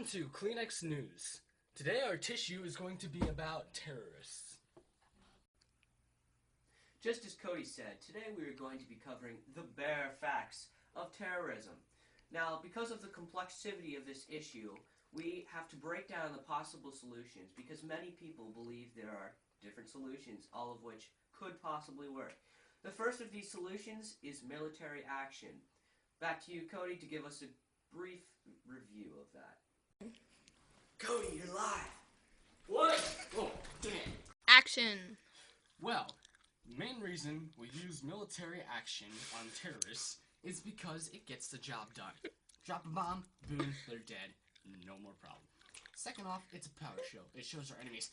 Welcome to Kleenex News. Today our tissue is going to be about terrorists. Just as Cody said, today we are going to be covering the bare facts of terrorism. Now, because of the complexity of this issue, we have to break down the possible solutions because many people believe there are different solutions, all of which could possibly work. The first of these solutions is military action. Back to you, Cody, to give us a brief review of that. Cody, you're live. What? Oh, damn. Action. Well, the main reason we use military action on terrorists is because it gets the job done. Drop a bomb, boom, they're dead. No more problem. Second off, it's a power show. It shows our enemies,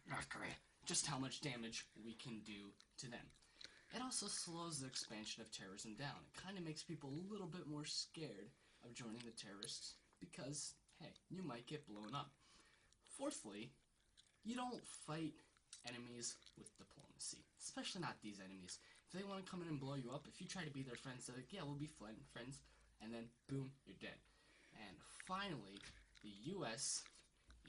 North Korea, just how much damage we can do to them. It also slows the expansion of terrorism down. It kind of makes people a little bit more scared of joining the terrorists because, hey, you might get blown up. Fourthly, you don't fight enemies with diplomacy, especially not these enemies. If they want to come in and blow you up, if you try to be their friends, they're like, yeah, we'll be friends, and then boom, you're dead. And finally, the U.S.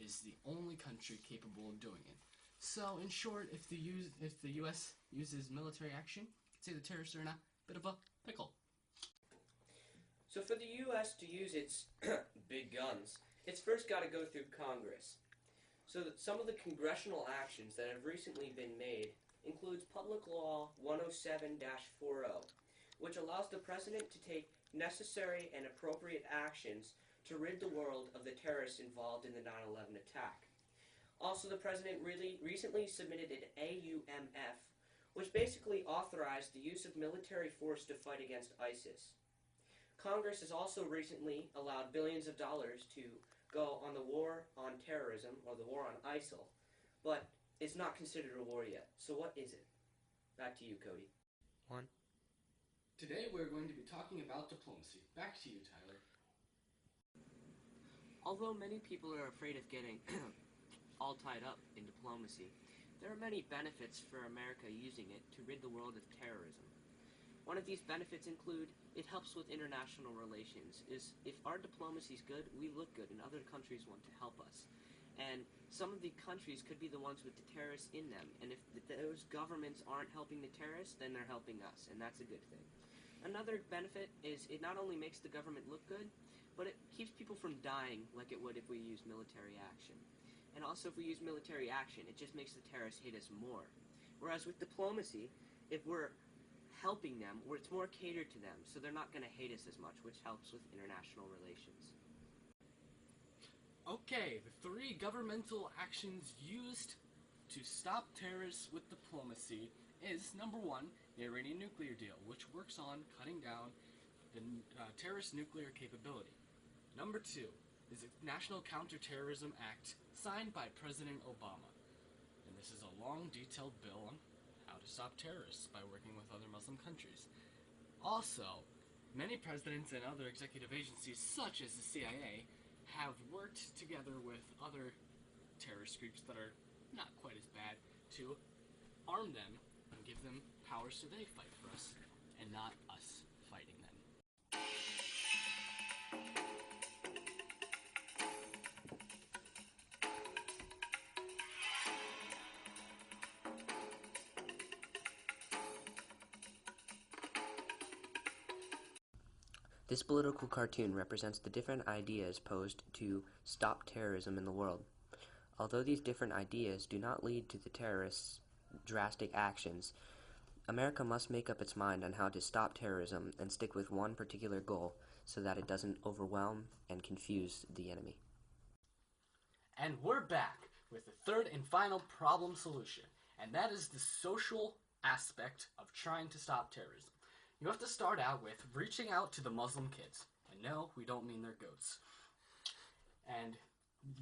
is the only country capable of doing it. So, in short, if the U.S. uses military action, say the terrorists are in a bit of a pickle. So for the U.S. to use its big guns, it's first got to go through Congress. So that some of the congressional actions that have recently been made includes Public Law 107-40, which allows the President to take necessary and appropriate actions to rid the world of the terrorists involved in the 9/11 attack. Also, the President really recently submitted an AUMF, which basically authorized the use of military force to fight against ISIS. Congress has also recently allowed billions of dollars to go on the war on terrorism, or the war on ISIL, but it's not considered a war yet. So what is it? Back to you, Cody. Today we're going to be talking about diplomacy. Back to you, Tyler. Although many people are afraid of getting all tied up in diplomacy, there are many benefits for America using it to rid the world of terrorism. One of these benefits include it helps with international relations. If our diplomacy is good, we look good and other countries want to help us. And some of the countries could be the ones with the terrorists in them. And if those governments aren't helping the terrorists, then they're helping us, and that's a good thing. Another benefit is it not only makes the government look good, but it keeps people from dying like it would if we use military action. And also if we use military action, it just makes the terrorists hate us more. Whereas with diplomacy, if we're helping them, or it's more catered to them, so they're not going to hate us as much, which helps with international relations. Okay, the 3 governmental actions used to stop terrorists with diplomacy is, number 1, the Iranian nuclear deal, which works on cutting down the terrorist nuclear capability. Number 2 is the National Counterterrorism Act signed by President Obama. And this is a long, detailed bill on how to stop terrorists by working with other Muslim countries. Also, many presidents and other executive agencies, such as the CIA, have worked together with other terrorist groups that are not quite as bad to arm them and give them powers so they fight for us, and not us fighting them. This political cartoon represents the different ideas posed to stop terrorism in the world. Although these different ideas do not lead to the terrorists' drastic actions, America must make up its mind on how to stop terrorism and stick with one particular goal so that it doesn't overwhelm and confuse the enemy. And we're back with the third and final problem solution, and that is the social aspect of trying to stop terrorism. You have to start out with reaching out to the Muslim kids. And no, we don't mean they're goats. And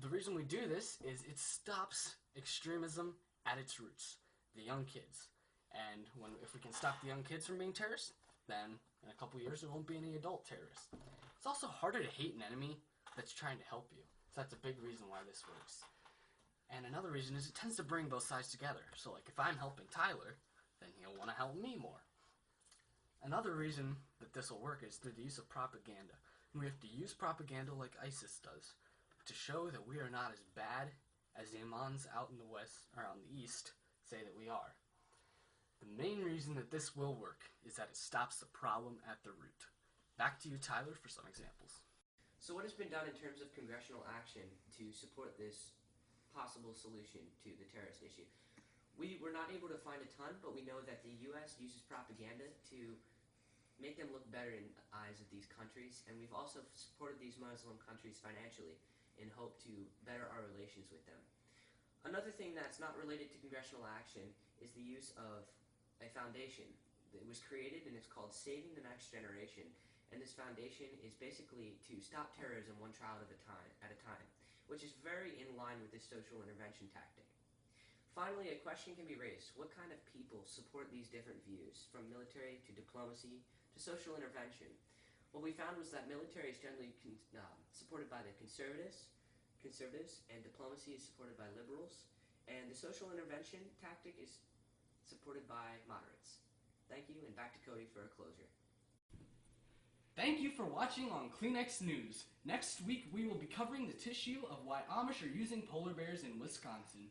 the reason we do this is it stops extremism at its roots, the young kids. And if we can stop the young kids from being terrorists, then in a couple years there won't be any adult terrorists. It's also harder to hate an enemy that's trying to help you. So that's a big reason why this works. And another reason is it tends to bring both sides together. So like if I'm helping Tyler, then he'll want to help me more. Another reason that this will work is through the use of propaganda. And we have to use propaganda like ISIS does. to show that we are not as bad as the Amans out in the west or out in the east say that we are. The main reason that this will work is that it stops the problem at the root. Back to you, Tyler, for some examples. So what has been done in terms of congressional action to support this possible solution to the terrorist issue? We were not able to find a ton, but we know that the U.S. uses propaganda to make them look better in the eyes of these countries, and we've also supported these Muslim countries financially in hope to better our relations with them. Another thing that's not related to congressional action is the use of a foundation. It was created and it's called Saving the Next Generation, and this foundation is basically to stop terrorism one child at a time, which is very in line with this social intervention tactic. Finally, a question can be raised: what kind of people support these different views, from military to diplomacy to social intervention? What we found was that military is generally supported by the conservatives, and diplomacy is supported by liberals, and the social intervention tactic is supported by moderates. Thank you, and back to Cody for a closure. Thank you for watching on Kleenex News. Next week we will be covering the issue of why Amish are using polar bears in Wisconsin.